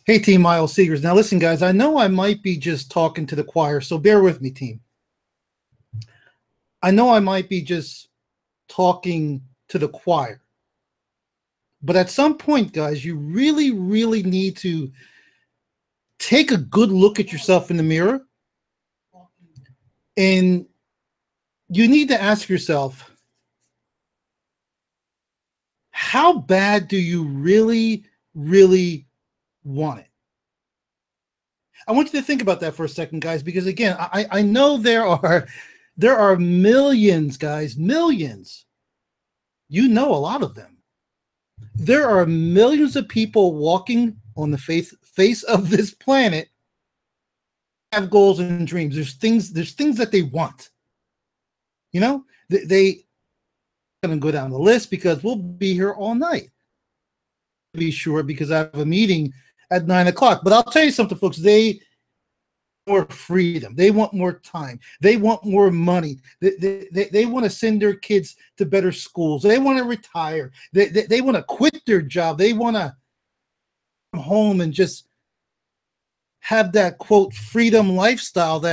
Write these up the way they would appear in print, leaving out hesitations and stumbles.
Hey, team, Miles Seegers. Now, listen, guys, I know I might be just talking to the choir, so bear with me, team. I know I might be just talking to the choir, but at some point, guys, you really, really need to take a good look at yourself in the mirror, and you need to ask yourself, how bad do you really, really want it? I want you to think about that for a second, guys, because again, I know there are millions, guys, millions. You know a lot of them. There are millions of people walking on the face of this planet have goals and dreams. There's things that they want. You know, they going to go down the list because we'll be here all night. Be sure because I have a meeting at 9 o'clock. But I'll tell you something, folks. They more freedom. They want more time. They want more money. They want to send their kids to better schools. They want to retire. They want to quit their job. They want to come home and just have that, quote, freedom lifestyle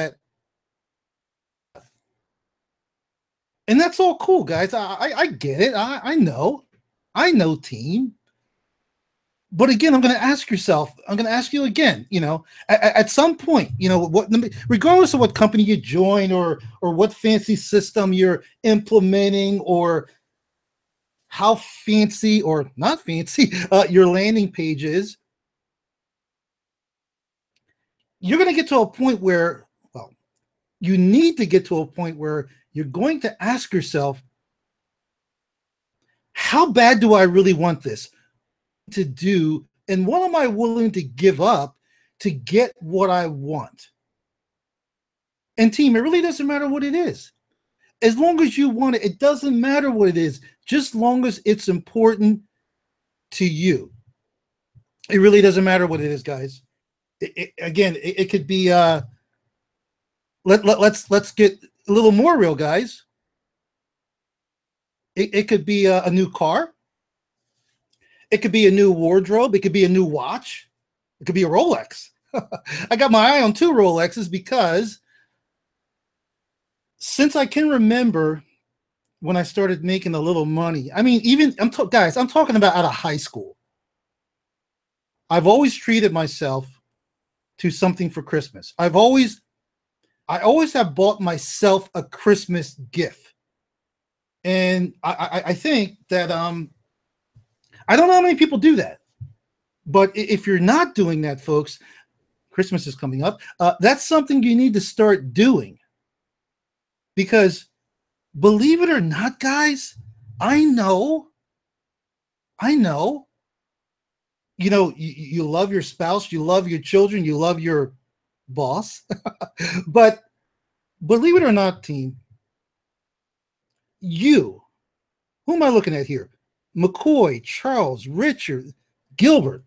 and that's all cool, guys. I get it. I know. I know, team. But again, I'm going to ask you again, at some point, regardless of what company you join or what fancy system you're implementing or how fancy or not fancy your landing page is, you're going to get to a point where, well, you need to get to a point where you're going to ask yourself, how bad do I really want this to do? And what am I willing to give up to get what I want? And team, it really doesn't matter what it is. As long as you want it, it doesn't matter what it is, just long as it's important to you. It really doesn't matter what it is, guys. It could be let's get a little more real, guys. It could be a new car. It could be a new wardrobe. It could be a new watch. It could be a Rolex. I got my eye on 2 Rolexes because since I can remember when I started making a little money, I mean, I'm talking about out of high school. I've always treated myself to something for Christmas. I always have bought myself a Christmas gift. And I think that I don't know how many people do that. But if you're not doing that, folks, Christmas is coming up. That's something you need to start doing. Because believe it or not, guys, I know, you love your spouse, you love your children, you love your boss. But believe it or not, team, who am I looking at here? McCoy, Charles, Richard, Gilbert.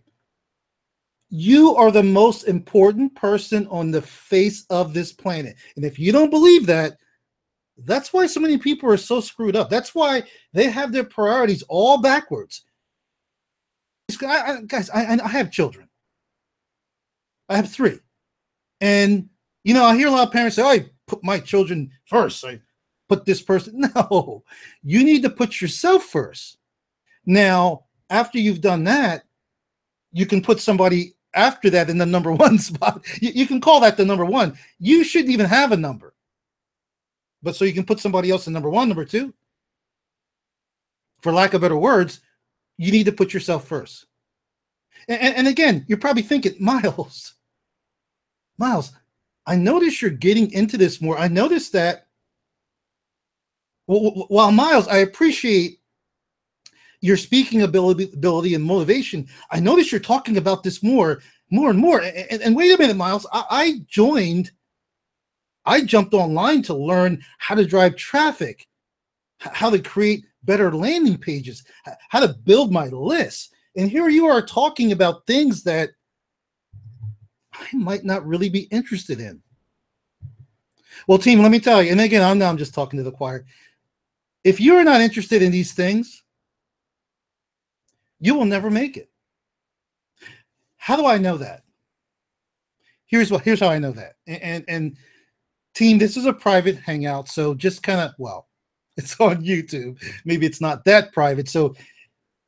You are the most important person on the face of this planet. And if you don't believe that, that's why so many people are so screwed up. That's why they have their priorities all backwards. Guys, I have children. I have 3. And, I hear a lot of parents say, oh, I put my children first. I put this person. No, you need to put yourself first. Now, after you've done that, you can put somebody after that in the number 1 spot. You can call that the number 1. You shouldn't even have a number. But so you can put somebody else in number 1, number 2. For lack of better words, you need to put yourself first. And again, you're probably thinking, Miles, I notice you're getting into this more. I noticed that, while Miles, I appreciate your speaking ability and motivation, I notice you're talking about this more and more. And wait a minute, Miles, I jumped online to learn how to drive traffic, how to create better landing pages, how to build my lists. And here you are talking about things that I might not really be interested in. Well, team, let me tell you, and again, I'm just talking to the choir. If you're not interested in these things, you will never make it. How do I know that? Here's how I know that. And team, this is a private hangout, so just kind of, well, it's on YouTube. Maybe it's not that private. So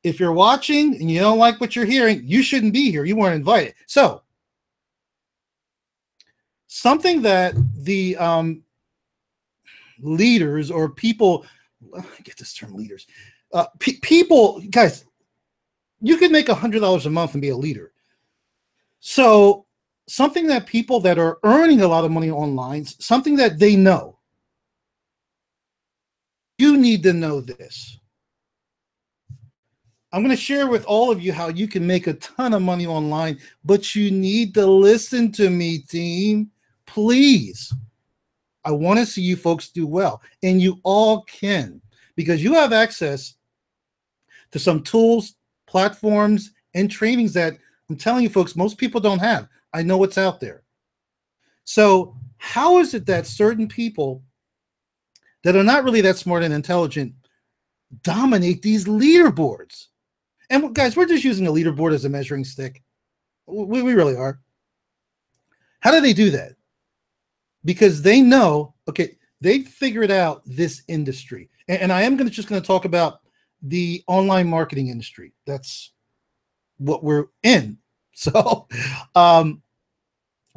if you're watching and you don't like what you're hearing, you shouldn't be here. You weren't invited. So something that the leaders or people, I get this term leaders, people, guys, you can make $100 a month and be a leader. So something that people that are earning a lot of money online, something that they know, you need to know this. I'm going to share with all of you how you can make a ton of money online, but you need to listen to me, team. Please. I want to see you folks do well, and you all can, because you have access to some tools, platforms, and trainings that I'm telling you folks, most people don't have. I know what's out there. So how is it that certain people that are not really that smart and intelligent dominate these leaderboards? And guys, we're just using a leaderboard as a measuring stick. We really are. How do they do that? Because they know, okay, they figured out this industry. And I am just going to talk about the online marketing industry. That's what we're in. So a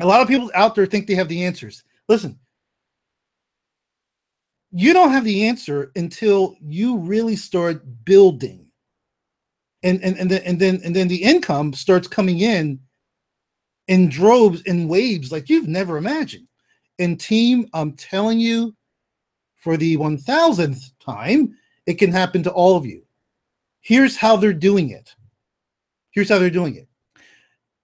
lot of people out there think they have the answers. Listen, you don't have the answer until you really start building. And then the income starts coming in droves, in waves like you've never imagined. And team, I'm telling you, for the 1000th time, it can happen to all of you. Here's how they're doing it. Here's how they're doing it.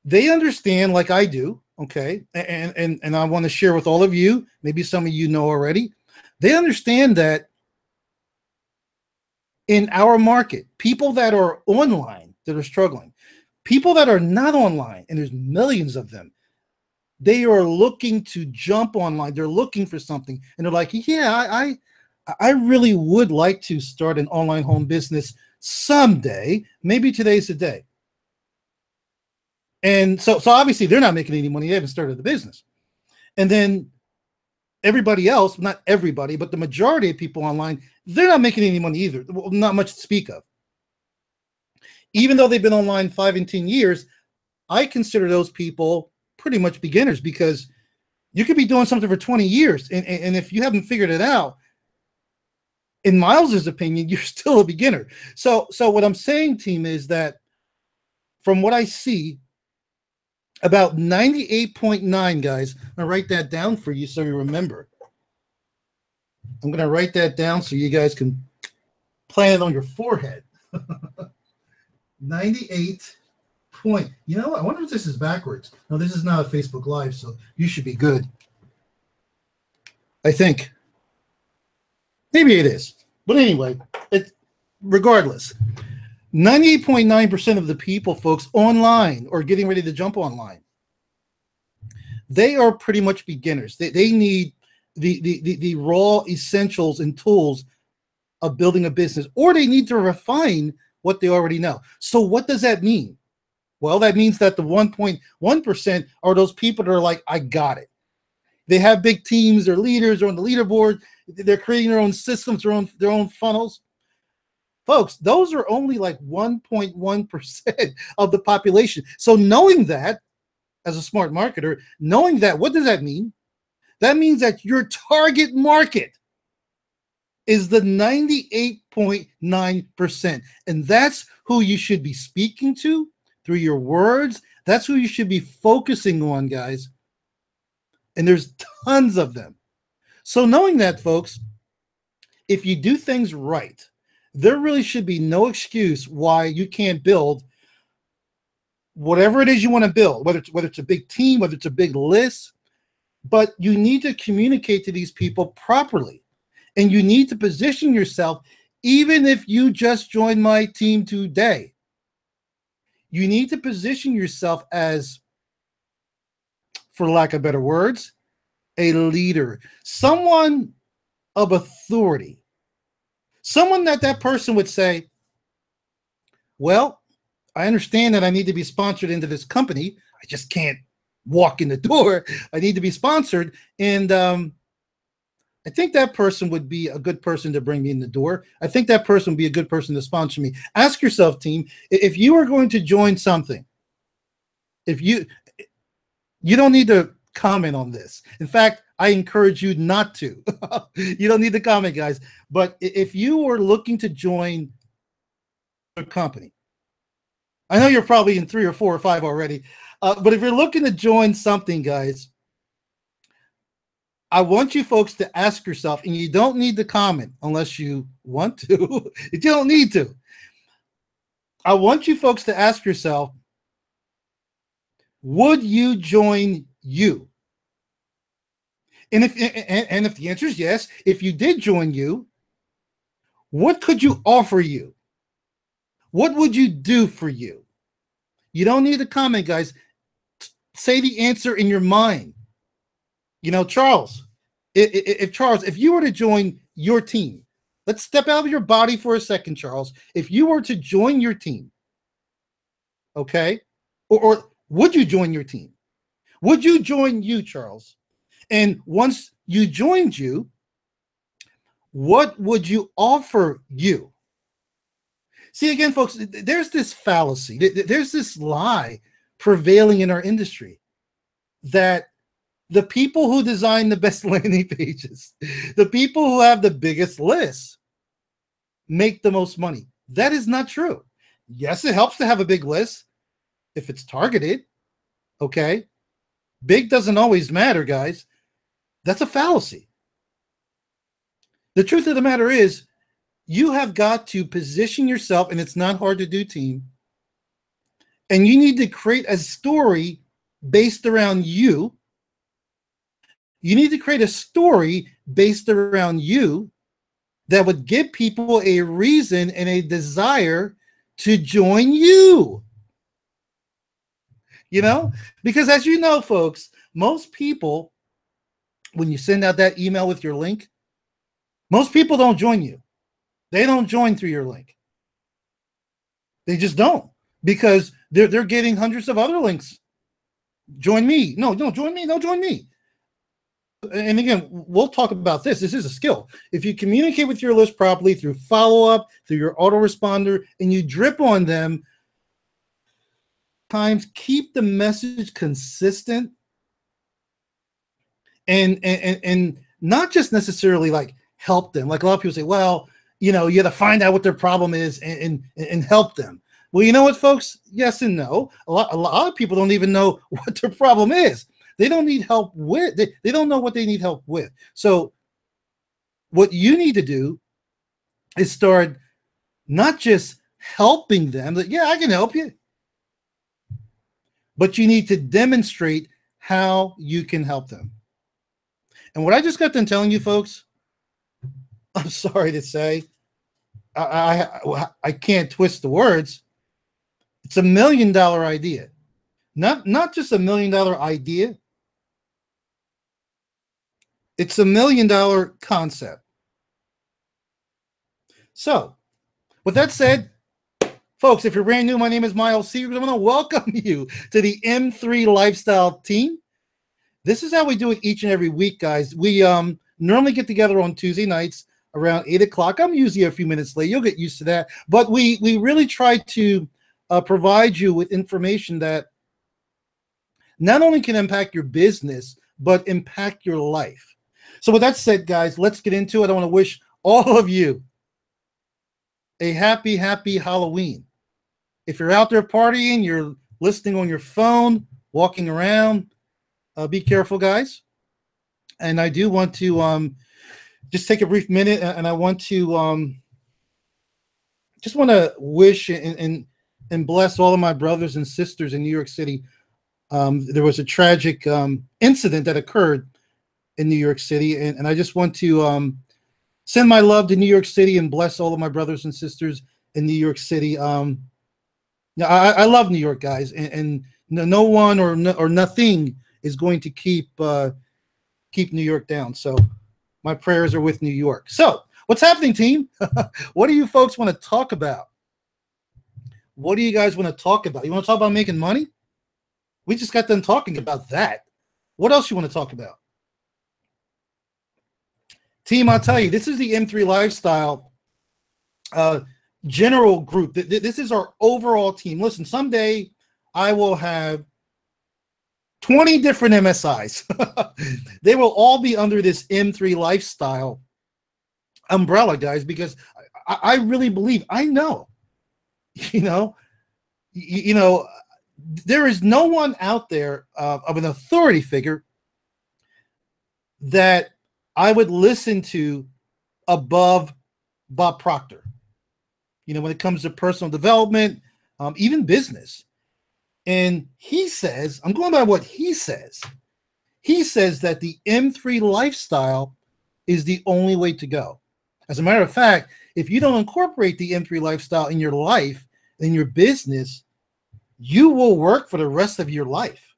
They understand, like I do, okay, and I want to share with all of you, maybe some of you know already, they understand that in our market, people that are online that are struggling, people that are not online, and there's millions of them, they are looking to jump online. They're looking for something, and they're like, yeah, I really would like to start an online home business someday. Maybe today's the day. And so obviously they're not making any money. They haven't started the business. And then everybody else, not everybody, but the majority of people online, they're not making any money either. Well, not much to speak of. Even though they've been online 5 and 10 years, I consider those people pretty much beginners, because you could be doing something for 20 years. And if you haven't figured it out, in Miles's opinion, you're still a beginner. So what I'm saying, team, is that from what I see, about 98.9, guys, I'm going to write that down for you so you remember. I'm going to write that down so you guys can plan it on your forehead. 98 point. You know, I wonder if this is backwards. No, this is not a Facebook Live, so you should be good. I think. Maybe it is. But anyway, regardless, 98.9% of the people, folks, online or getting ready to jump online, they are pretty much beginners. They need the raw essentials and tools of building a business, or they need to refine what they already know. So what does that mean? Well, that means that the 1.1% are those people that are like, I got it. They have big teams, they're leaders, they're on the leaderboard, they're creating their own systems, their own funnels. Folks, those are only like 1.1% of the population. So knowing that, as a smart marketer, knowing that, what does that mean? That means that your target market is the 98.9%. And that's who you should be speaking to through your words. That's who you should be focusing on, guys. And there's tons of them. So knowing that, folks, if you do things right, there really should be no excuse why you can't build whatever it is you want to build, whether it's a big team, whether it's a big list. But you need to communicate to these people properly. And you need to position yourself, even if you just joined my team today. You need to position yourself as, for lack of better words, a leader, someone of authority, someone that person would say, well, I understand that I need to be sponsored into this company. I just can't walk in the door. I need to be sponsored. And I think that person would be a good person to bring me in the door. I think that person would be a good person to sponsor me. Ask yourself, team, if you are going to join something, if you don't need to comment on this. In fact, I encourage you not to. You don't need to comment, guys. But if you are looking to join a company, I know you're probably in 3 or 4 or 5 already, but if you're looking to join something, guys, I want you folks to ask yourself, and you don't need to comment unless you want to. You don't need to. I want you folks to ask yourself, would you join you? And if the answer is yes, if you did join you, what could you offer you? What would you do for you? You don't need to comment, guys. Say the answer in your mind. You know, Charles, if you were to join your team, let's step out of your body for a second, Charles. If you were to join your team, okay, or would you join your team? Would you join you, Charles? And once you joined you, what would you offer you? See, again, folks, there's this fallacy, there's this lie prevailing in our industry that the people who design the best landing pages, the people who have the biggest lists, make the most money. That is not true. Yes, it helps to have a big list if it's targeted, okay? Big doesn't always matter, guys. That's a fallacy. The truth of the matter is, you have got to position yourself, and it's not hard to do, team. And you need to create a story based around you. You need to create a story based around you that would give people a reason and a desire to join you. You know, because as you know, folks, most people, when you send out that email with your link, most people don't join you. They don't join through your link. They just don't, because they're getting hundreds of other links. Join me. No, join me. No, join me. And again, we'll talk about this. This is a skill. If you communicate with your list properly through follow-up, through your autoresponder, and you drip on them, times keep the message consistent and not just necessarily like help them. Like a lot of people say, well, you know, you got to find out what their problem is and help them. Well, you know what, folks? Yes and no. A lot of people don't even know what their problem is. They don't need help with. They don't know what they need help with. So what you need to do is start not just helping them. Like, yeah, I can help you. But you need to demonstrate how you can help them. And what I just got done telling you, folks, I'm sorry to say, I can't twist the words. It's $1 million idea. Not just $1 million idea. It's $1 million concept. So, with that said, folks, if you're brand new, my name is Miles Seegers. I want to welcome you to the M3 Lifestyle team. This is how we do it each and every week, guys. We normally get together on Tuesday nights around 8 o'clock. I'm usually a few minutes late. You'll get used to that. But we really try to provide you with information that not only can impact your business, but impact your life. So with that said, guys, let's get into it. I want to wish all of you a happy Halloween. If you're out there partying, you're listening on your phone, walking around, be careful, guys. And I do want to just take a brief minute, and I want to just want to wish and bless all of my brothers and sisters in New York City. There was a tragic incident that occurred in New York City, and I just want to send my love to New York City and bless all of my brothers and sisters in New York City. I love New York, guys, and no one or nothing is going to keep New York down. So my prayers are with New York. So what's happening, team? What do you folks want to talk about? What do you guys want to talk about? You want to talk about making money? We just got done talking about that. What else you want to talk about? Team, I'll tell you, this is the M3 Lifestyle general group. This is our overall team. Listen, someday I will have 20 different MSIs. They will all be under this M3 Lifestyle umbrella, guys, because I really believe, I know, you know, there is no one out there of an authority figure that I would listen to above Bob Proctor. You know, when it comes to personal development, even business. And he says, I'm going by what he says. He says that the M3 lifestyle is the only way to go. As a matter of fact, if you don't incorporate the M3 lifestyle in your life, in your business, you will work for the rest of your life.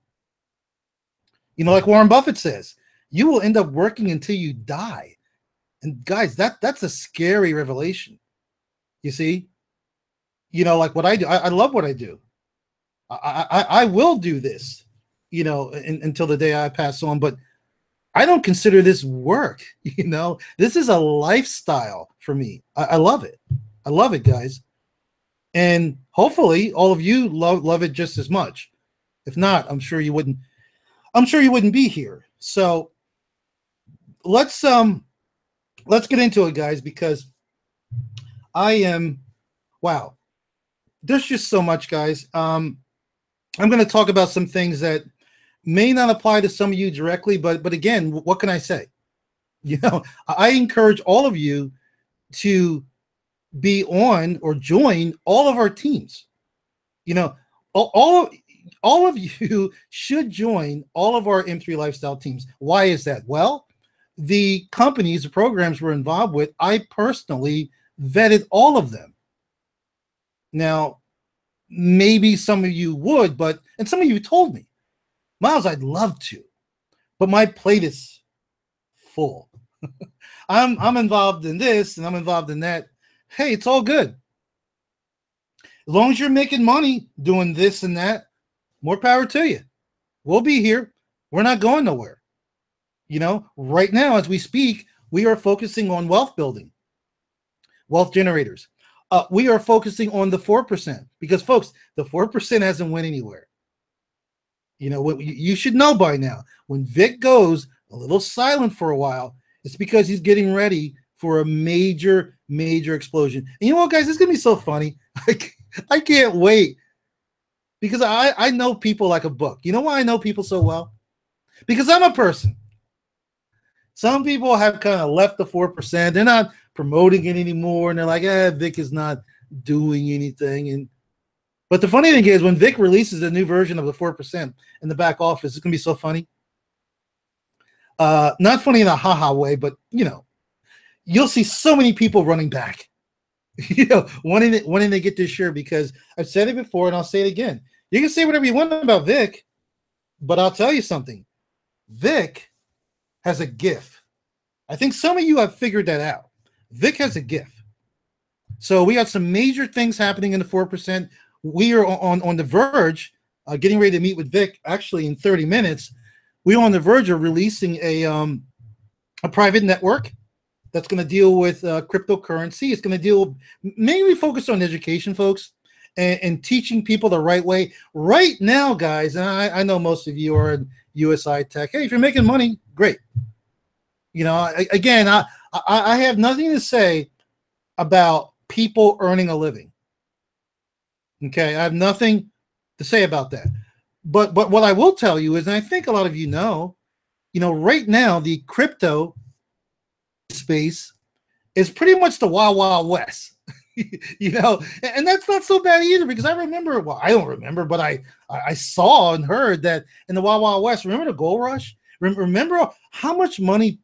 You know, like Warren Buffett says, you will end up working until you die. And guys, that's a scary revelation. You see, you know, like what I do, I love what I do. I will do this, you know, until the day I pass on, but I don't consider this work. You know, this is a lifestyle for me. I love it. I love it, guys. And hopefully all of you love it just as much. If not, I'm sure you wouldn't be here. So let's get into it, guys, because wow, there's just so much, guys. I'm going to talk about some things that may not apply to some of you directly, but again, what can I say? You know, I encourage all of you to be on or join all of our teams. You know, all of you should join all of our M3 lifestyle teams. Why is that? Well, the companies, the programs we're involved with, I personally vetted all of them. Now, maybe some of you would, and some of you told me, Miles, I'd love to, but my plate is full. I'm involved in this and I'm involved in that. Hey, it's all good. As long as you're making money doing this and that, more power to you. We'll be here. We're not going nowhere. You know, right now, as we speak, we are focusing on wealth building, wealth generators. We are focusing on the 4% because, folks, the 4% hasn't went anywhere. You know, you should know by now, when Vic goes a little silent for a while, it's because he's getting ready for a major, major explosion. And you know what, guys? It's going to be so funny. I can't wait because I know people like a book. You know why I know people so well? Because I'm a person. Some people have kind of left the 4%. They're not promoting it anymore, and they're like, Vic is not doing anything. But the funny thing is, when Vic releases a new version of the 4% in the back office, it's gonna be so funny. Not funny in a haha way, but you know, you'll see so many people running back, you know, wanting to get this shirt, because I've said it before and I'll say it again. You can say whatever you want about Vic, but I'll tell you something. Vic has a gift. I think some of you have figured that out. Vic has a gift. So we got some major things happening in the 4%. We are on the verge, getting ready to meet with Vic actually in 30 minutes. We're on the verge of releasing a private network that's going to deal with cryptocurrency. It's going to deal mainly focused on education, folks, and teaching people the right way. Right now, guys, and I know most of you are in USI Tech. Hey, if you're making money, great. You know, again, I have nothing to say about people earning a living. Okay, I have nothing to say about that. But what I will tell you is, and I think a lot of you know, right now the crypto space is pretty much the Wild Wild West. You know, and that's not so bad either, because I remember, well, I don't remember, but I saw and heard that in the Wild Wild West, remember the gold rush? Remember how much money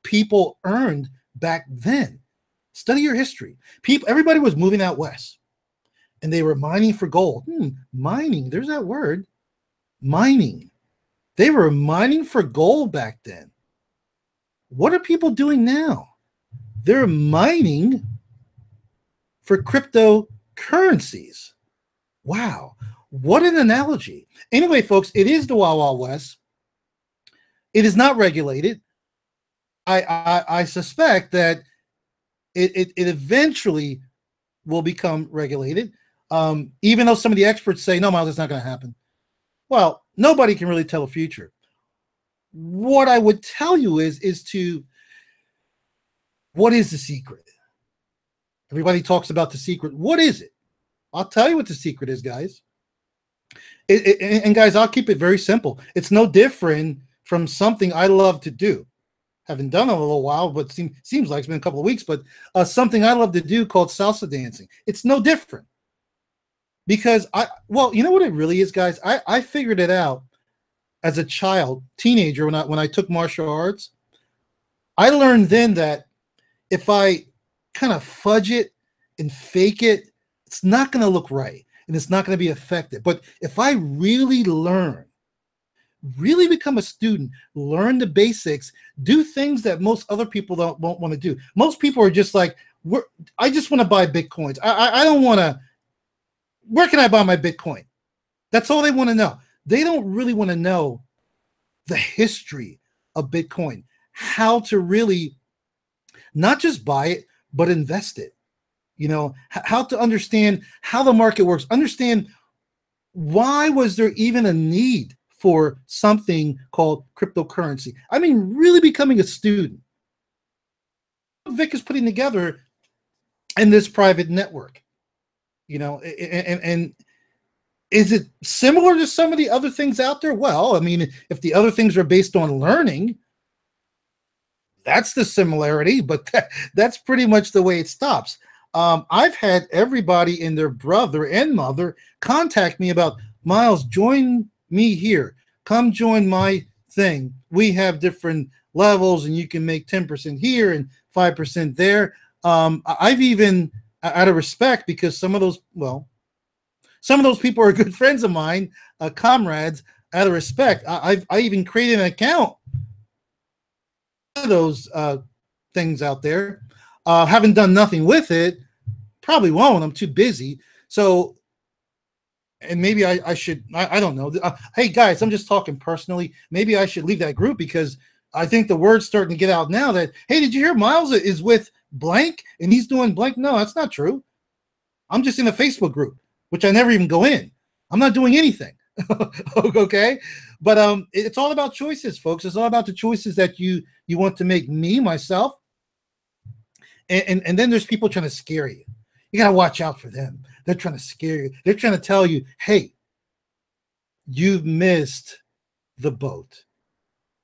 people earned back then? Study your history. Everybody was moving out west, and they were mining for gold. Mining, there's that word, mining. They were mining for gold back then. What are people doing now? They're mining for cryptocurrencies. Wow, what an analogy. Anyway, folks, it is the Wild Wild West. It is not regulated. I suspect that it eventually will become regulated, even though some of the experts say, no, Miles, it's not going to happen. Well, nobody can really tell the future. What I would tell you is what is the secret? Everybody talks about the secret. What is it? I'll tell you what the secret is, guys. And guys, I'll keep it very simple. It's no different from something I love to do. Haven't done it in a little while, but seems like it's been a couple of weeks, but something I love to do called salsa dancing. It's no different. Because well, you know what it really is, guys? I figured it out as a child, teenager, when I took martial arts. I learned then that if I kind of fudge it and fake it, it's not going to look right and it's not going to be effective. But if I really learn, really become a student, learn the basics, do things that most other people won't want to do. Most people are just like, I just want to buy Bitcoins. I don't want to. Where can I buy my Bitcoin? That's all they want to know. They don't really want to know the history of Bitcoin, how to really not just buy it, but invest it. You know, how to understand how the market works, understand why was there even a need for something called cryptocurrency. I mean, really becoming a student. Vic is putting together in this private network, you know, and is it similar to some of the other things out there? Well, I mean, if the other things are based on learning, that's the similarity, but that's pretty much the way it stops. I've had everybody and their brother and mother contact me about, Miles, join me here. Come join my thing. We have different levels and you can make 10% here and 5% there. I've even, out of respect, because some of those people are good friends of mine, comrades, out of respect, I even created an account of those things out there. Haven't done nothing with it. Probably won't. I'm too busy. So, and maybe I should, I don't know. Hey, guys, I'm just talking personally. Maybe I should leave that group because I think the word's starting to get out now that, hey, did you hear Miles is with blank and he's doing blank? No, that's not true. I'm just in a Facebook group, which I never even go in. I'm not doing anything. Okay. But it's all about choices, folks. It's all about the choices that you want to make, me, myself. And then there's people trying to scare you. You got to watch out for them. They're trying to scare you. They're trying to tell you, hey, you've missed the boat.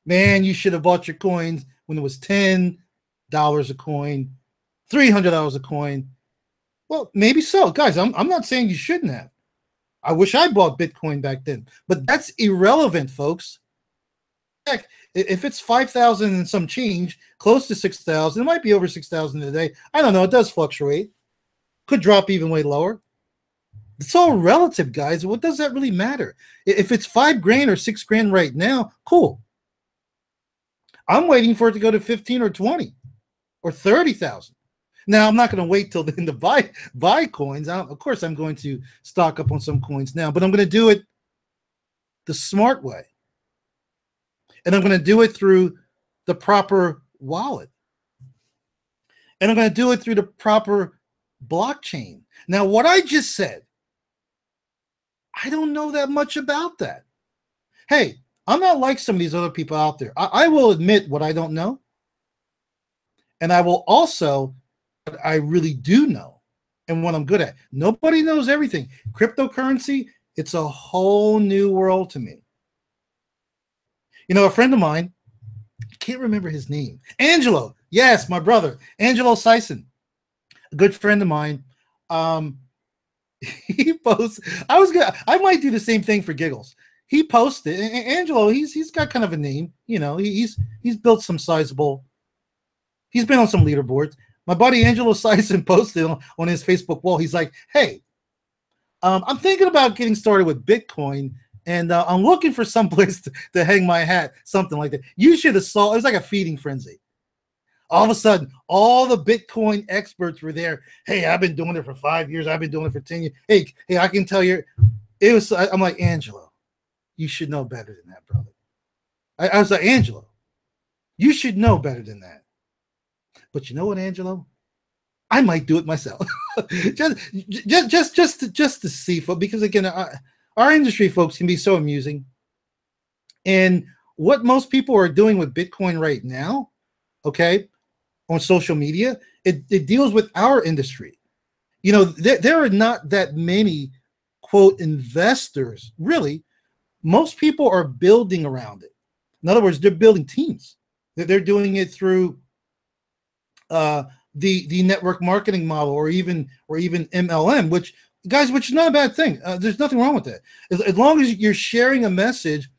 Man, you should have bought your coins when it was $10 a coin, $300 a coin. Well, maybe so. Guys, I'm not saying you shouldn't have. I wish I bought Bitcoin back then. But that's irrelevant, folks. Heck, if it's 5,000 and some change, close to 6,000, it might be over 6,000 today. I don't know. It does fluctuate. Could drop even way lower. It's all relative, guys. What does that really matter? If it's $5 grand or $6 grand right now, cool. I'm waiting for it to go to 15 or 20 or 30,000. Now, I'm not going to wait till then to buy coins. Of course, I'm going to stock up on some coins now, but I'm going to do it the smart way. And I'm going to do it through the proper wallet. And I'm going to do it through the proper blockchain. Now, what I just said, I don't know that much about that. Hey, I'm not like some of these other people out there. I will admit what I don't know. And I will also what I really do know and what I'm good at. Nobody knows everything. Cryptocurrency, it's a whole new world to me. You know, a friend of mine, I can't remember his name. Angelo. Yes, my brother. Angelo Sison. A good friend of mine. He posts. I might do the same thing for giggles. He posted, and Angelo, he's got kind of a name. You know, he's built some sizable. He's been on some leaderboards. My buddy Angelo Sison posted on his Facebook wall. He's like, hey, I'm thinking about getting started with Bitcoin, and I'm looking for some place to hang my hat, something like that. You should have saw. It was like a feeding frenzy. All of a sudden, all the Bitcoin experts were there. Hey, I've been doing it for 5 years. I've been doing it for 10 years. Hey, I can tell you. It was. I'm like, Angelo, you should know better than that, brother. I was like, Angelo, you should know better than that. But you know what, Angelo? I might do it myself, just to see, because again, our industry folks can be so amusing, and what most people are doing with Bitcoin right now, okay, on social media, it deals with our industry. You know, there are not that many quote investors, really. Most people are building around it. In other words, they're building teams. They're doing it through the network marketing model, or even MLM, which is not a bad thing. There's nothing wrong with that. As long as you're sharing a message,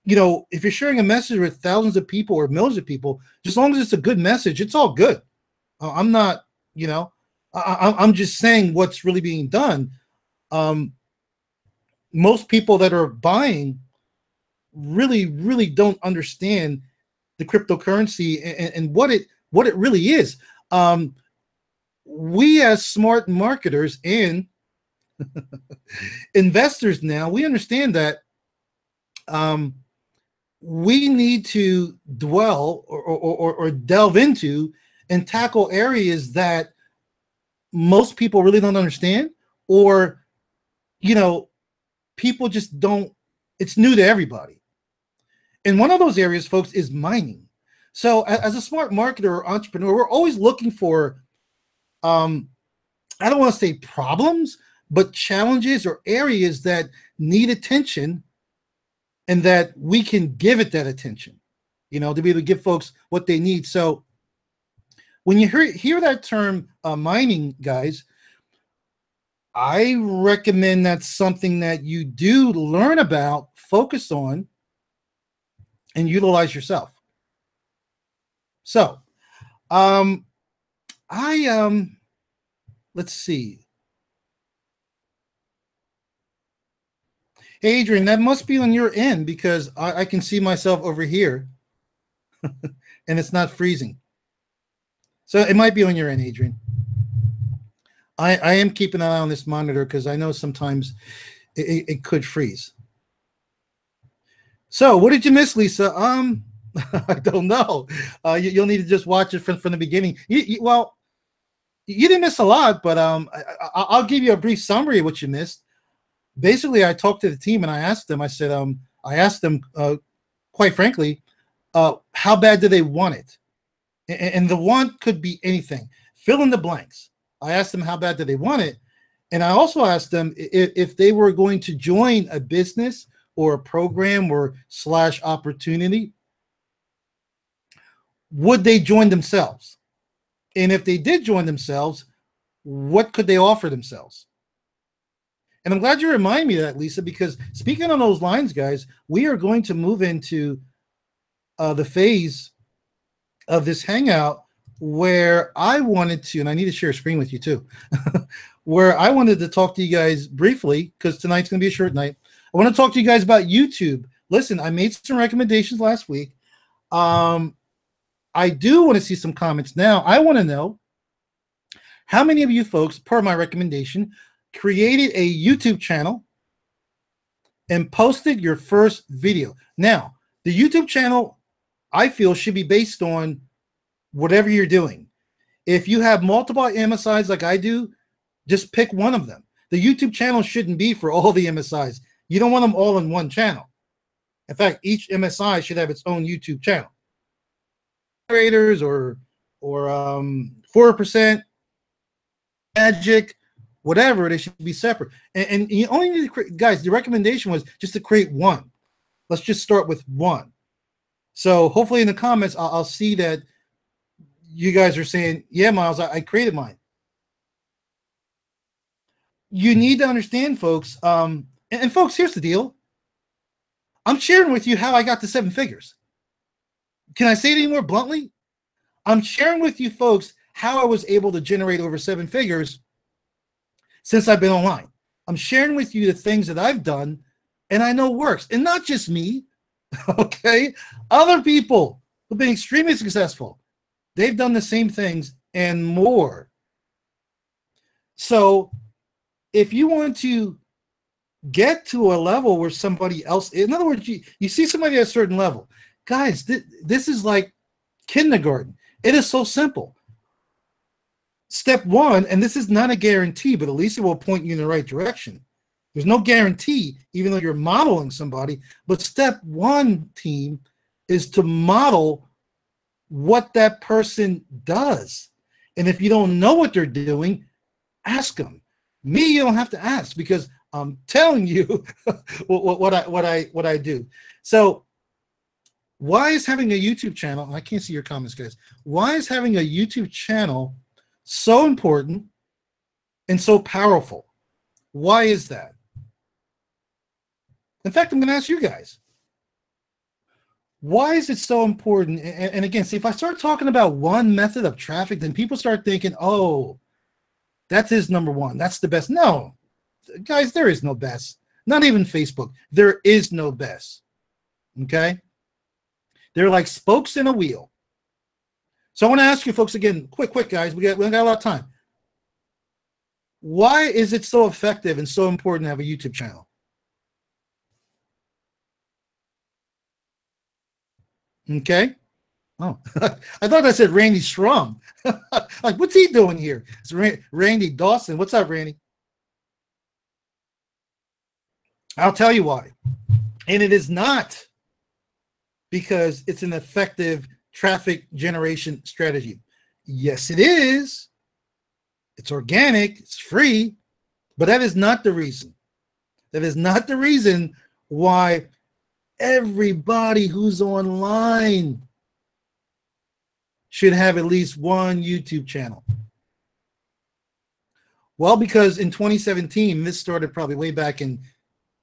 you know, if you're sharing a message with thousands of people or millions of people, just as long as it's a good message, it's all good. I'm not, you know, I'm just saying what's really being done. Most people that are buying really don't understand the cryptocurrency and what it really is. We as smart marketers and investors now, we understand that we need to dwell or delve into and tackle areas that most people really don't understand, or, you know, people just don't, it's new to everybody. And one of those areas, folks, is mining. So as a smart marketer or entrepreneur, we're always looking for, I don't want to say problems, but challenges or areas that need attention, and that we can give it that attention, you know, to be able to give folks what they need. So when you hear that term mining, guys, I recommend that's something that you do learn about, focus on, and utilize yourself. So, let's see. Hey, Adrian, that must be on your end, because I can see myself over here and it's not freezing. So it might be on your end, Adrian. I am keeping an eye on this monitor because I know sometimes it could freeze. So what did you miss, Lisa? I don't know. You'll need to just watch it from the beginning. Well, you didn't miss a lot, but I'll give you a brief summary of what you missed. Basically, I talked to the team and I asked them. I said, quite frankly, how bad do they want it? And the want could be anything. Fill in the blanks. I asked them how bad do they want it, and I also asked them if they were going to join a business or a program or / opportunity, would they join themselves? And if they did join themselves, what could they offer themselves? And I'm glad you remind me of that, Lisa, because speaking on those lines, guys, we are going to move into the phase of this hangout where I wanted to, and I need to share a screen with you too, where I wanted to talk to you guys briefly, because tonight's going to be a short night. I want to talk to you guys about YouTube. Listen, I made some recommendations last week. I do want to see some comments now. I want to know how many of you folks, per my recommendation, created a YouTube channel and posted your first video. Now, the YouTube channel, I feel, should be based on whatever you're doing. If you have multiple MSIs like I do, just pick one of them. The YouTube channel shouldn't be for all the MSIs. You don't want them all in one channel. In fact, each MSI should have its own YouTube channel. Creators or 4%, Magic, whatever, they should be separate. And you only need to create, guys, the recommendation was just to create one. Let's just start with one. So hopefully in the comments, I'll see that you guys are saying, yeah, Miles, I created mine. You need to understand, folks. And folks, here's the deal. I'm sharing with you how I got to 7 figures. Can I say it any more bluntly? I'm sharing with you folks how I was able to generate over 7 figures since I've been online. I'm sharing with you the things that I've done and I know works. And not just me, okay? Other people who've been extremely successful. They've done the same things and more. So if you want to get to a level where somebody else, in other words, you see somebody at a certain level, guys, this is like kindergarten. It is so simple. Step one, and this is not a guarantee, but at least it will point you in the right direction. There's no guarantee, even though you're modeling somebody, but step one, team, is to model what that person does. And if you don't know what they're doing, ask them. Me, you don't have to ask, because I'm telling you what I do. So why is having a YouTube channel, I can't see your comments, guys. Why is having a YouTube channel so important and so powerful? Why is that? In fact, I'm going to ask you guys. Why is it so important? And again, see, if I start talking about one method of traffic, then people start thinking, oh, that's his number one. That's the best. No, guys, there is no best. Not even Facebook. There is no best. Okay? They're like spokes in a wheel. So I want to ask you folks again, quick, guys. We got a lot of time. Why is it so effective and so important to have a YouTube channel? Okay. Oh, I thought I said Randy Strum. Like, what's he doing here? It's Randy Dawson. What's up, Randy? I'll tell you why. And it is not because it's an effective traffic generation strategy. Yes, it is. It's organic. It's free. But that is not the reason. That is not the reason why everybody who's online should have at least one YouTube channel. Well, because in 2017, this started probably way back in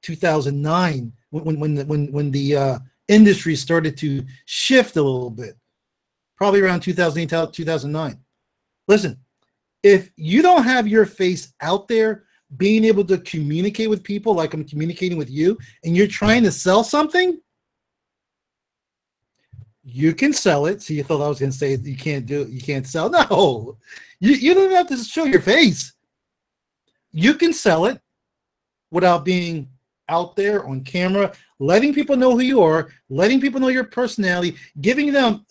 2009, when the industry started to shift a little bit, probably around 2008, 2009. Listen, if you don't have your face out there, being able to communicate with people like I'm communicating with you, and you're trying to sell something, you can sell it. So you thought I was going to say you can't do it, you can't sell. No, you don't have to show your face. You can sell it without being out there on camera, letting people know who you are, letting people know your personality, giving them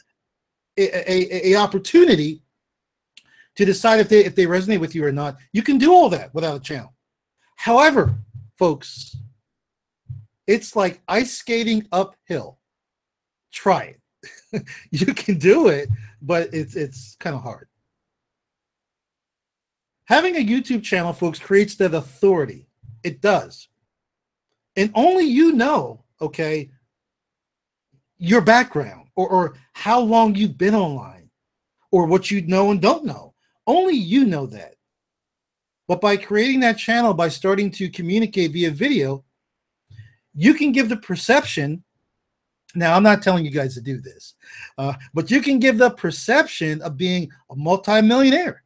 a opportunity to decide if they resonate with you or not. You can do all that without a channel. However, folks, it's like ice skating uphill. Try it. You can do it, but it's kind of hard. Having a YouTube channel, folks, creates that authority. It does. And only you know, okay, your background or how long you've been online or what you know and don't know. Only you know that. But by creating that channel, by starting to communicate via video, you can give the perception. Now, I'm not telling you guys to do this, but you can give the perception of being a multimillionaire,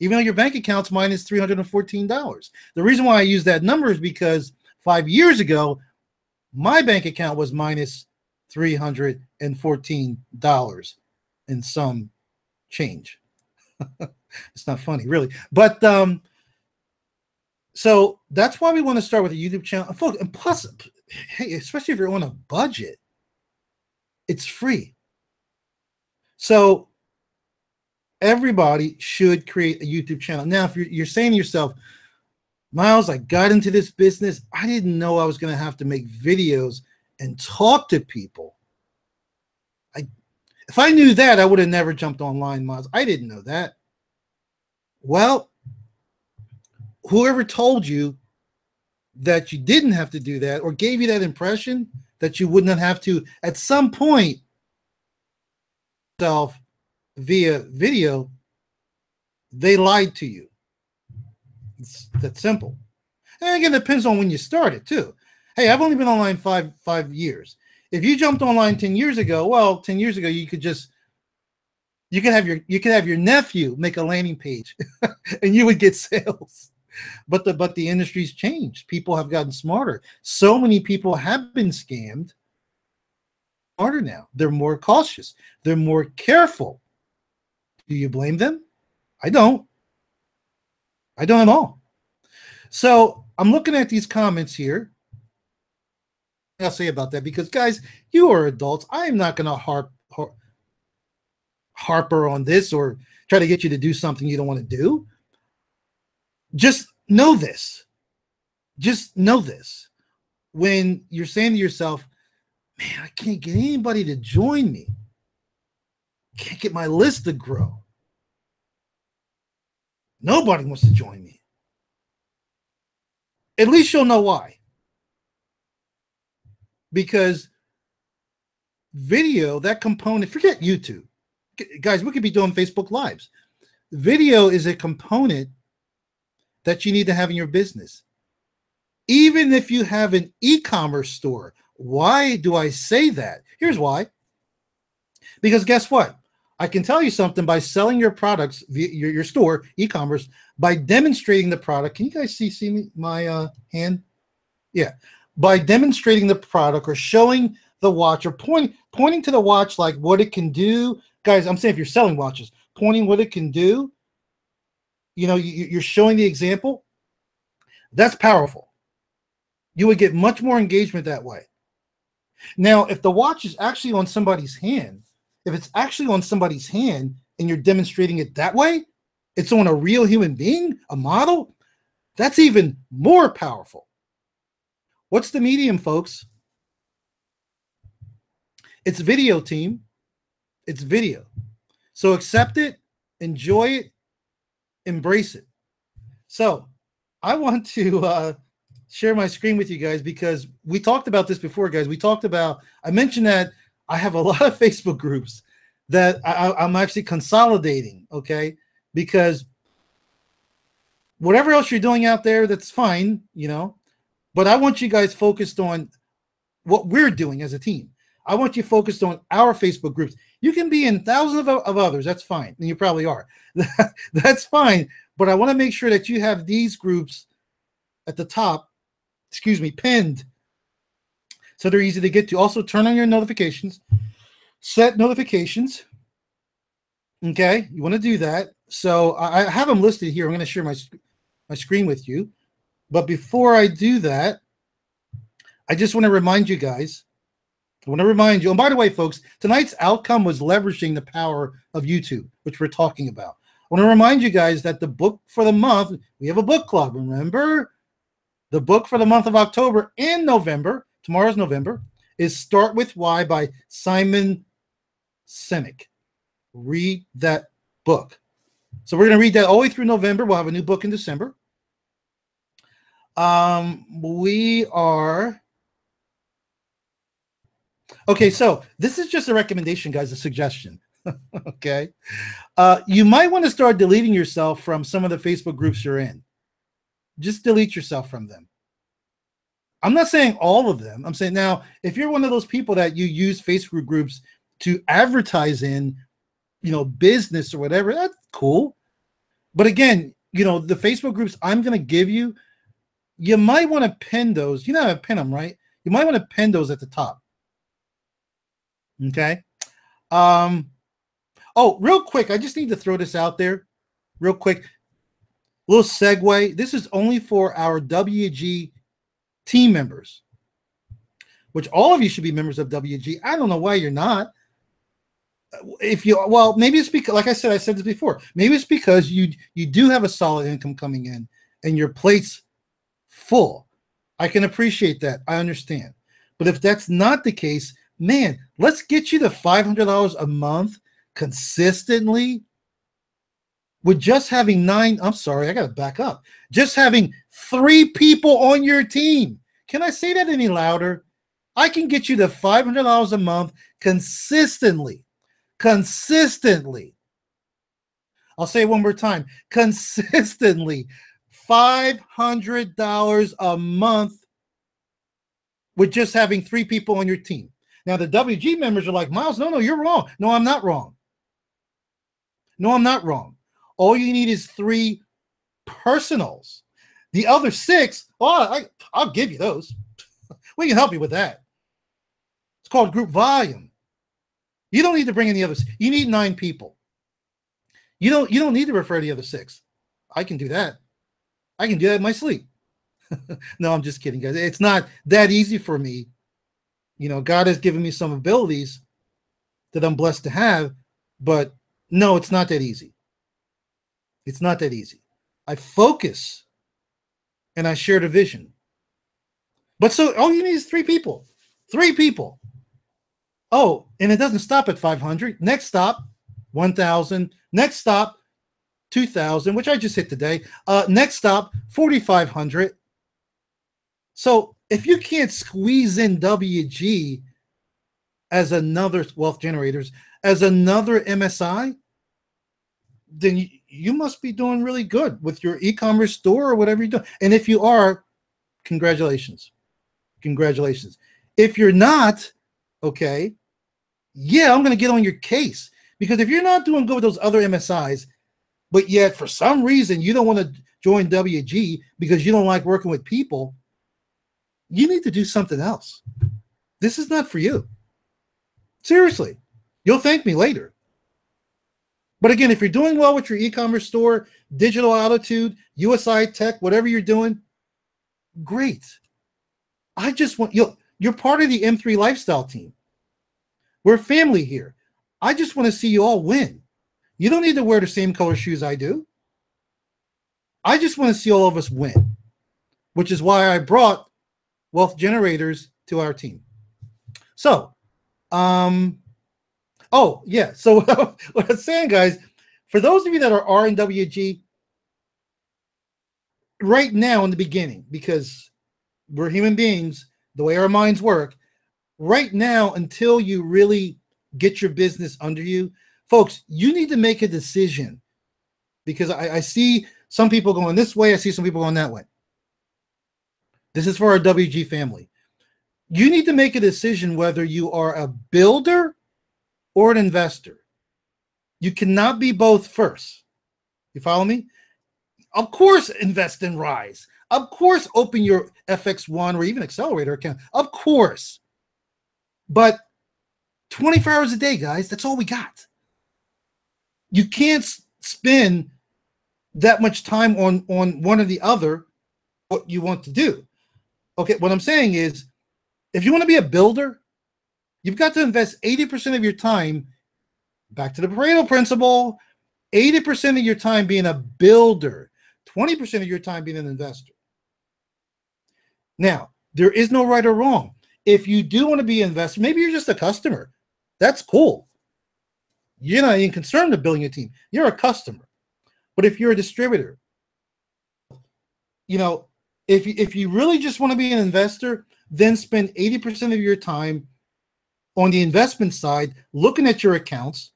even though your bank account's minus $314. The reason why I use that number is because 5 years ago, my bank account was minus $314 and some change. It's not funny, really. But so that's why we want to start with a YouTube channel. And plus, hey, especially if you're on a budget, it's free. So everybody should create a YouTube channel. Now, if you're saying to yourself, Miles, I got into this business, I didn't know I was going to have to make videos and talk to people. If I knew that, I would have never jumped online, Miles. I didn't know that. Well, whoever told you that you didn't have to do that or gave you that impression that you would not have to at some point self via video, they lied to you. It's that simple. And again, it depends on when you started too. Hey, I've only been online five years. If you jumped online 10 years ago, well, 10 years ago, you could have your nephew make a landing page and you would get sales. But the industry's changed. People have gotten smarter. So many people have been scammed. Smarter now. They're more cautious. They're more careful. Do you blame them? I don't. I don't at all. So I'm looking at these comments here. I'll say about that because, guys, you are adults. I am not going to harper on this or try to get you to do something you don't want to do. Just know this. Just know this. When you're saying to yourself, man, I can't get anybody to join me. Can't get my list to grow. Nobody wants to join me. At least you'll know why. Because video, that component, forget YouTube. Guys, we could be doing Facebook Lives. Video is a component that you need to have in your business. Even if you have an e-commerce store. Why do I say that? Here's why. Because guess what? I can tell you something by selling your products via your store, e-commerce, by demonstrating the product. Can you guys see me, my hand? Yeah. By demonstrating the product or showing the watch or pointing to the watch like what it can do. Guys, I'm saying if you're selling watches, pointing what it can do, you know, you're showing the example. That's powerful. You would get much more engagement that way. Now, if the watch is actually on somebody's hand, if it's actually on somebody's hand and you're demonstrating it that way, it's on a real human being, a model, that's even more powerful. What's the medium, folks? It's video, team. It's video. So accept it, enjoy it, embrace it. So I want to share my screen with you guys because we talked about this before, guys. I mentioned that I have a lot of Facebook groups that I'm actually consolidating, okay? Because whatever else you're doing out there, that's fine, you know, but I want you guys focused on what we're doing as a team. I want you focused on our Facebook groups. You can be in thousands of others. That's fine. And you probably are. That's fine. But I want to make sure that you have these groups at the top, pinned, so they're easy to get to. Also, turn on your notifications. Set notifications. Okay, you want to do that. So I have them listed here. I'm going to share my screen with you. But before I do that, I just want to remind you guys. And by the way, folks, tonight's outcome was leveraging the power of YouTube, which we're talking about. I want to remind you guys that the book for the month, we have a book club, remember? The book for the month of October and November, tomorrow's November, is Start With Why by Simon Sinek. Read that book. So we're going to read that all the way through November. We'll have a new book in December. Okay, so this is just a recommendation, guys, a suggestion. Okay. You might want to start deleting yourself from some of the Facebook groups you're in. Just delete yourself from them. I'm not saying all of them. I'm saying now, if you're one of those people that you use Facebook groups to advertise in, you know, business or whatever, that's cool. But again, you know, the Facebook groups I'm going to give you, you might want to pin those. You know how to pin them, right? You might want to pin those at the top. Okay. Oh, real quick, I just need to throw this out there real quick. Little segue. This is only for our WG team members, which all of you should be members of WG. I don't know why you're not. If you, well, maybe it's because, like I said this before, maybe it's because you do have a solid income coming in and your plate's full. I can appreciate that. I understand. But if that's not the case, man, let's get you to $500 a month consistently with just having I got to back up. Just having 3 people on your team. Can I say that any louder? I can get you to $500 a month consistently. Consistently. I'll say it one more time. Consistently. $500 a month with just having 3 people on your team. Now, the WG members are like, Miles, no, you're wrong. No, I'm not wrong. No, I'm not wrong. All you need is 3 personals. The other 6, I'll give you those. We can help you with that. It's called group volume. You don't need to bring in the others. You need 9 people. You don't need to refer to the other 6. I can do that. I can do that in my sleep. No, I'm just kidding, guys. It's not that easy for me. God has given me some abilities that I'm blessed to have, but no, it's not that easy. It's not that easy. I focus and I share the vision. But so all you need is 3 people. 3 people. Oh, and it doesn't stop at 500. Next stop, 1,000. Next stop, 2,000, which I just hit today. Next stop, 4,500. So if you can't squeeze in WG as another wealth generators, as another MSI, then you must be doing really good with your e-commerce store or whatever you're doing. And if you are, congratulations. Congratulations. If you're not, okay, yeah, I'm going to get on your case. Because if you're not doing good with those other MSIs, but yet for some reason you don't want to join WG because you don't like working with people, you need to do something else. This is not for you. Seriously. You'll thank me later. But again, if you're doing well with your e-commerce store, digital altitude, USI tech, whatever you're doing, great. I just want you're part of the M3 lifestyle team. We're family here. I just want to see you all win. You don't need to wear the same color shoes I do. I just want to see all of us win, which is why I brought wealth generators to our team. So, oh yeah. So what I'm saying, guys, for those of you that are in WG right now in the beginning, because we're human beings, the way our minds work, right now, until you really get your business under you, folks, you need to make a decision, because I see some people going this way. I see some people going that way. This is for our WG family. You need to make a decision whether you are a builder or an investor. You cannot be both first. You follow me? Of course, invest in Rise. Of course, open your FX1 or even Accelerator account. Of course. But 24 hours a day, guys, that's all we got. You can't spend that much time on one or the other, what you want to do. Okay, what I'm saying is, if you want to be a builder, you've got to invest 80% of your time, back to the Pareto principle, 80% of your time being a builder, 20% of your time being an investor. Now, there is no right or wrong. If you do want to be an investor, maybe you're just a customer. That's cool. You're not even concerned with building a team. You're a customer. But if you're a distributor, if you really just want to be an investor, then spend 80% of your time on the investment side, looking at your accounts,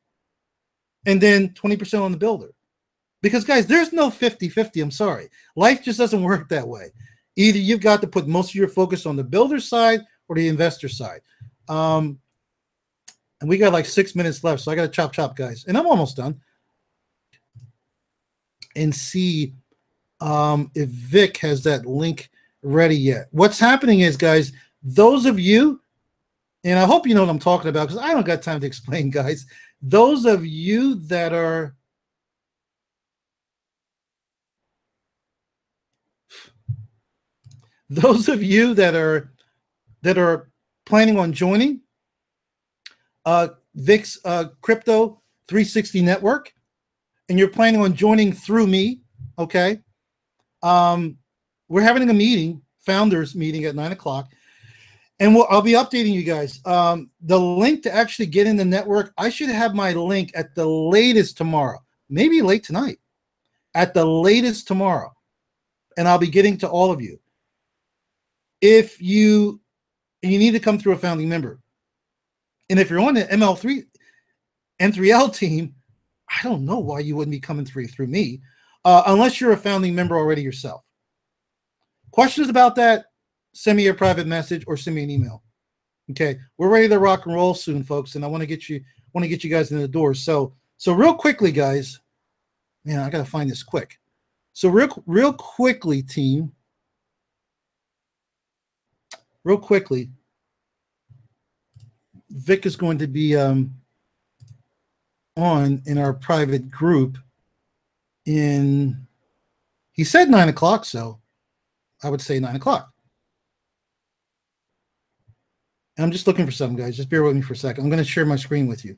and then 20% on the builder. Because, guys, there's no 50-50. I'm sorry. Life just doesn't work that way. Either you've got to put most of your focus on the builder side or the investor side. And we got like 6 minutes left, so I got to chop, guys. And I'm almost done. And see if Vic has that link ready yet. What's happening is, guys, those of you, and I hope you know what I'm talking about, because I don't got time to explain, guys. Those of you that are planning on joining Vic's Crypto 360 network, and you're planning on joining through me, okay? We're having a meeting, founders meeting at 9 o'clock, and I'll be updating you guys. The link to actually get in the network, I should have my link at the latest tomorrow, maybe late tonight, at the latest tomorrow, and I'll be getting to all of you. If you need to come through a founding member, and if you're on the M3L team, I don't know why you wouldn't be coming through me, unless you're a founding member already yourself. Questions about that, send me a private message or send me an email. Okay, we're ready to rock and roll soon, folks, and I want to get you guys in the door. So real quickly, guys, man, I gotta find this quick. So real quickly, team, real quickly, Vic is going to be on in our private group. in, he said 9 o'clock, so I would say 9 o'clock. And I'm just looking for something, guys. Just bear with me for a second. I'm going to share my screen with you.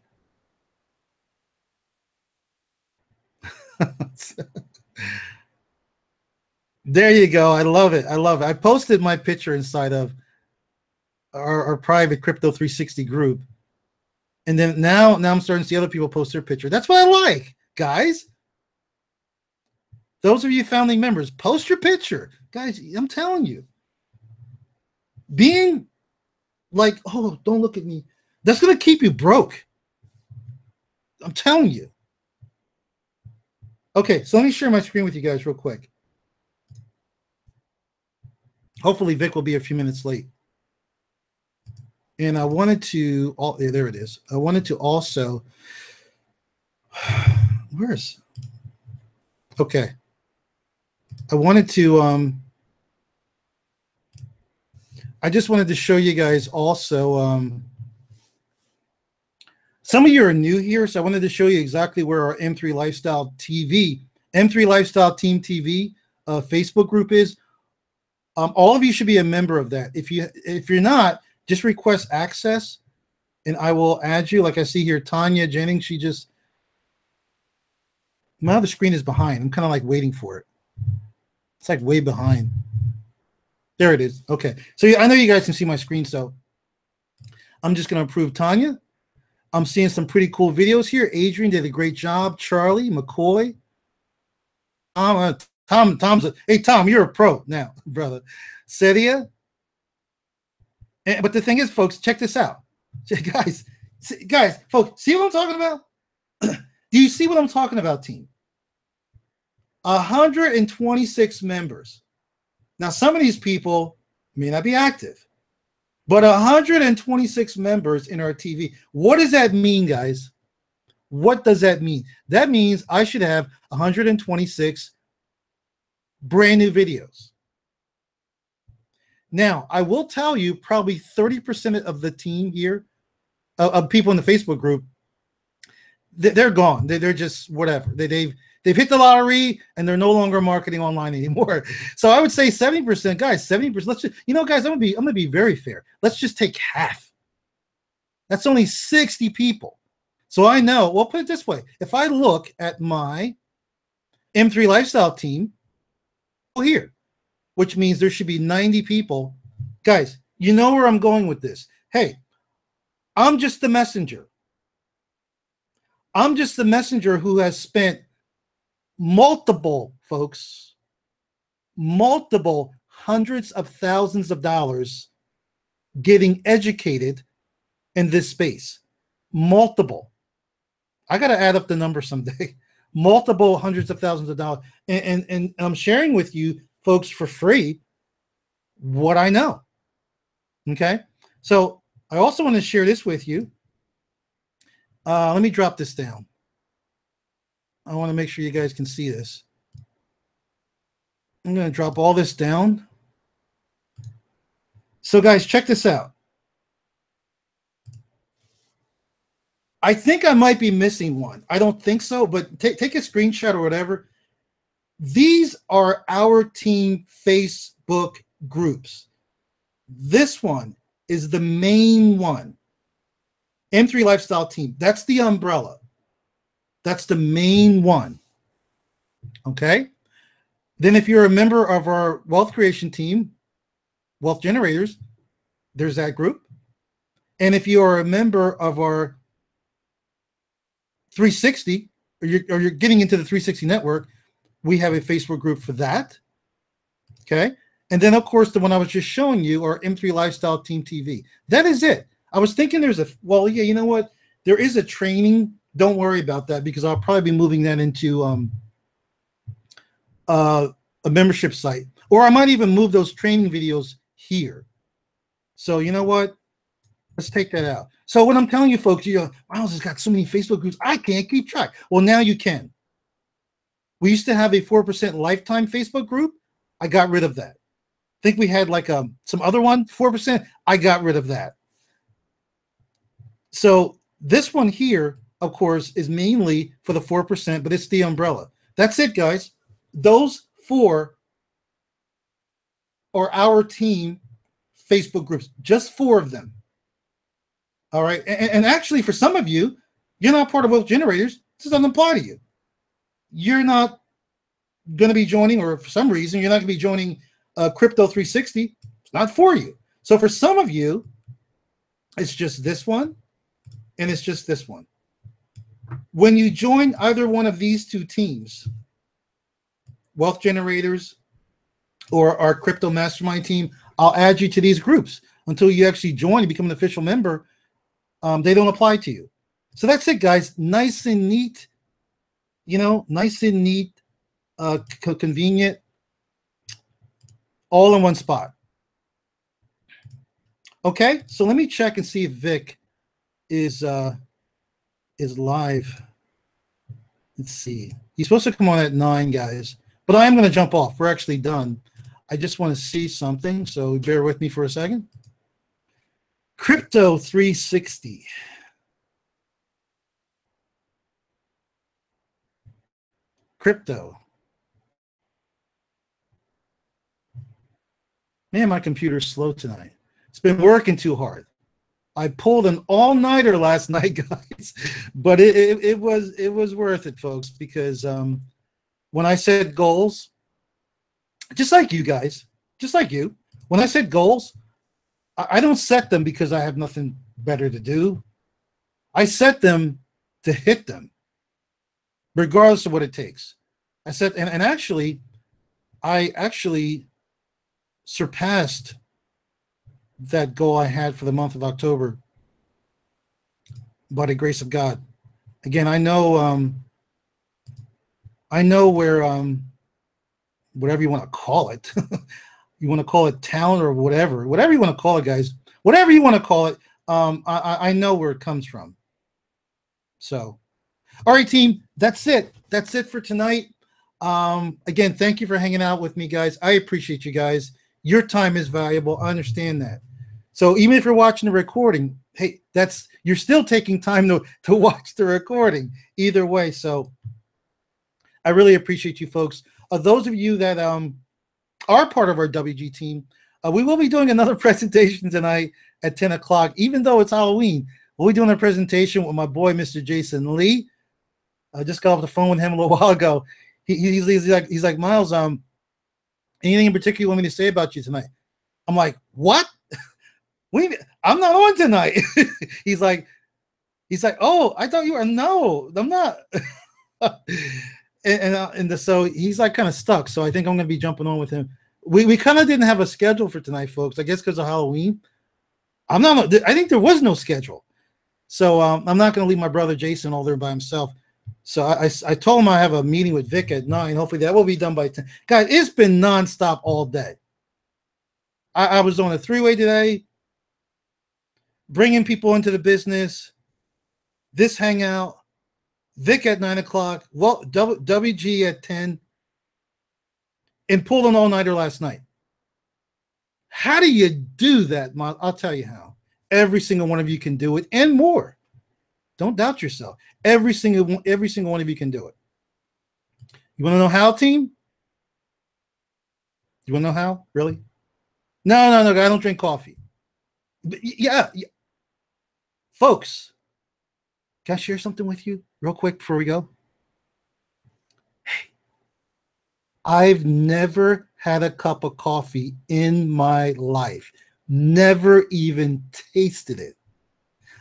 There you go. I love it. I love it. I posted my picture inside of our private Crypto 360 group. And then now I'm starting to see other people post their picture. That's what I like, guys. Those of you founding members, post your picture. Guys, I'm telling you. Being like, oh, don't look at me. That's going to keep you broke. I'm telling you. Okay, so let me share my screen with you guys real quick. Hopefully Vic will be a few minutes late. And I wanted to, there it is. I wanted to also, okay. I wanted to, I just wanted to show you guys also, some of you are new here, so I wanted to show you exactly where our M3 Lifestyle TV, M3 Lifestyle Team TV Facebook group is. All of you should be a member of that. If you're not, just request access, and I will add you. Like I see here, Tanya Jennings. She just, my other screen is behind. I'm kind of like waiting for it. It's like way behind. There it is. Okay, so I know you guys can see my screen, so I'm just going to approve Tanya. I'm seeing some pretty cool videos here. Adrian did a great job. Charlie, McCoy. Hey, Tom, you're a pro now, brother. Sedia. But the thing is, folks, check this out. Guys, folks, see what I'm talking about? Do you see what I'm talking about, team? 126 members. Now, some of these people may not be active, but 126 members in our TV. What does that mean, guys? What does that mean? That means I should have 126 brand new videos. Now, I will tell you, probably 30% of the team here, of people in the Facebook group, they're gone. They're just whatever. They've hit the lottery and they're no longer marketing online anymore. So I would say 70%, guys. 70%. Let's just, guys, I'm gonna be very fair. Let's just take half. That's only 60 people. So I know. Well, put it this way: if I look at my M3 Lifestyle team here, which means there should be 90 people. Guys, you know where I'm going with this. Hey, I'm just the messenger. I'm just the messenger who has spent multiple hundreds of thousands of dollars getting educated in this space. Multiple. I got to add up the number someday. Multiple hundreds of thousands of dollars. And I'm sharing with you folks for free what I know. Okay. So I also want to share this with you. Let me drop this down. I want to make sure you guys can see this. I'm going to drop all this down. So guys, check this out. I think I might be missing one. I don't think so, but take a screenshot or whatever. These are our team Facebook groups. This one is the main one. M3 Lifestyle Team. That's the umbrella. That's the main one. Okay? Then if you're a member of our wealth creation team, wealth generators, there's that group. And if you are a member of our 360, or you're getting into the 360 network, we have a Facebook group for that. Okay. And then, of course, the one I was just showing you, our M3 Lifestyle Team TV. That is it. I was thinking well, yeah, you know what? There is a training. Don't worry about that, because I'll probably be moving that into a membership site. Or I might even move those training videos here. So you know what? Let's take that out. So what I'm telling you folks, Miles has got so many Facebook groups, I can't keep track. Well, now you can. We used to have a 4% lifetime Facebook group. I got rid of that. I think we had like some other one, 4%. I got rid of that. So this one here, of course, is mainly for the 4%, but it's the umbrella. That's it, guys. Those 4 are our team Facebook groups. Just 4 of them. All right. And actually, for some of you, you're not part of Wealth Generators. This doesn't apply to you. You're not going to be joining, or for some reason, you're not going to be joining Crypto 360. It's not for you. So for some of you, it's just this one, and it's just this one. When you join either one of these 2 teams, Wealth Generators or our Crypto Mastermind team, I'll add you to these groups until you actually join and become an official member. They don't apply to you. So that's it, guys. Nice and neat, nice and neat, convenient, all in one spot. Okay, so let me check and see if Vic is live. Let's see. He's supposed to come on at 9, guys, but I am going to jump off. We're actually done. I just want to see something, so bear with me for a second. Crypto 360. Crypto. Man, my computer's slow tonight. It's been working too hard. I pulled an all-nighter last night, guys, but it was worth it, folks, because when I set goals, just like you guys, just like you, when I set goals, I don't set them because I have nothing better to do. I set them to hit them, regardless of what it takes. I set, and actually, I actually surpassed that goal I had for the month of October by the grace of God. Again, I know where whatever you want to call it. You want to call it talent or whatever you want to call it, guys, whatever you want to call it. I know where it comes from. So, all right, team, that's it for tonight. Again, thank you for hanging out with me, guys. I appreciate you guys. Your time is valuable. I understand that. So even if you're watching the recording, hey, you're still taking time to watch the recording either way. So I really appreciate you folks. Those of you that are part of our WG team, we will be doing another presentation tonight at 10 o'clock. Even though it's Halloween, we'll be doing a presentation with my boy, Mr. Jason Lee. I just got off the phone with him a little while ago. He's like, Miles, anything in particular you want me to say about you tonight? I'm like, what? I'm not on tonight. he's like, oh, I thought you were. No, I'm not. So he's like kind of stuck. So I think I'm going to be jumping on with him. We kind of didn't have a schedule for tonight, folks. I guess because of Halloween. I think there was no schedule. So I'm not going to leave my brother Jason all there by himself. So I told him I have a meeting with Vic at 9. Hopefully that will be done by 10. Guys, it's been nonstop all day. I was on a 3-way today, bringing people into the business, this hangout, Vic at 9 o'clock, well, WG at 10, and pulled an all-nighter last night. How do you do that, Mom? I'll tell you how. Every single one of you can do it and more. Don't doubt yourself. Every single one of you can do it. You want to know how, team? You want to know how? Really? No. I don't drink coffee. But yeah. Folks, can I share something with you real quick before we go? Hey, I've never had a cup of coffee in my life. Never even tasted it.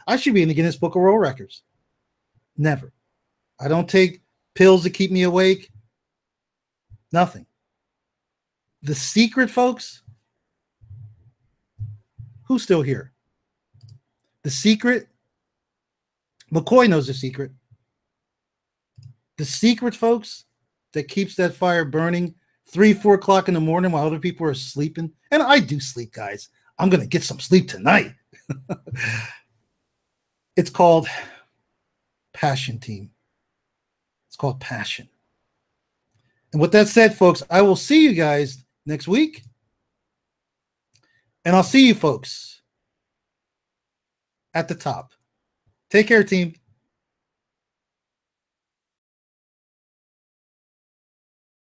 I should be in the Guinness Book of World Records. Never. I don't take pills to keep me awake. Nothing. The secret, folks, who's still here? The secret, McCoy knows the secret. The secret, folks, that keeps that fire burning 3, 4 o'clock in the morning while other people are sleeping. And I do sleep, guys. I'm going to get some sleep tonight. It's called passion, team. It's called passion. And with that said, folks, I will see you guys next week. And I'll see you folks at the top. Take care, team.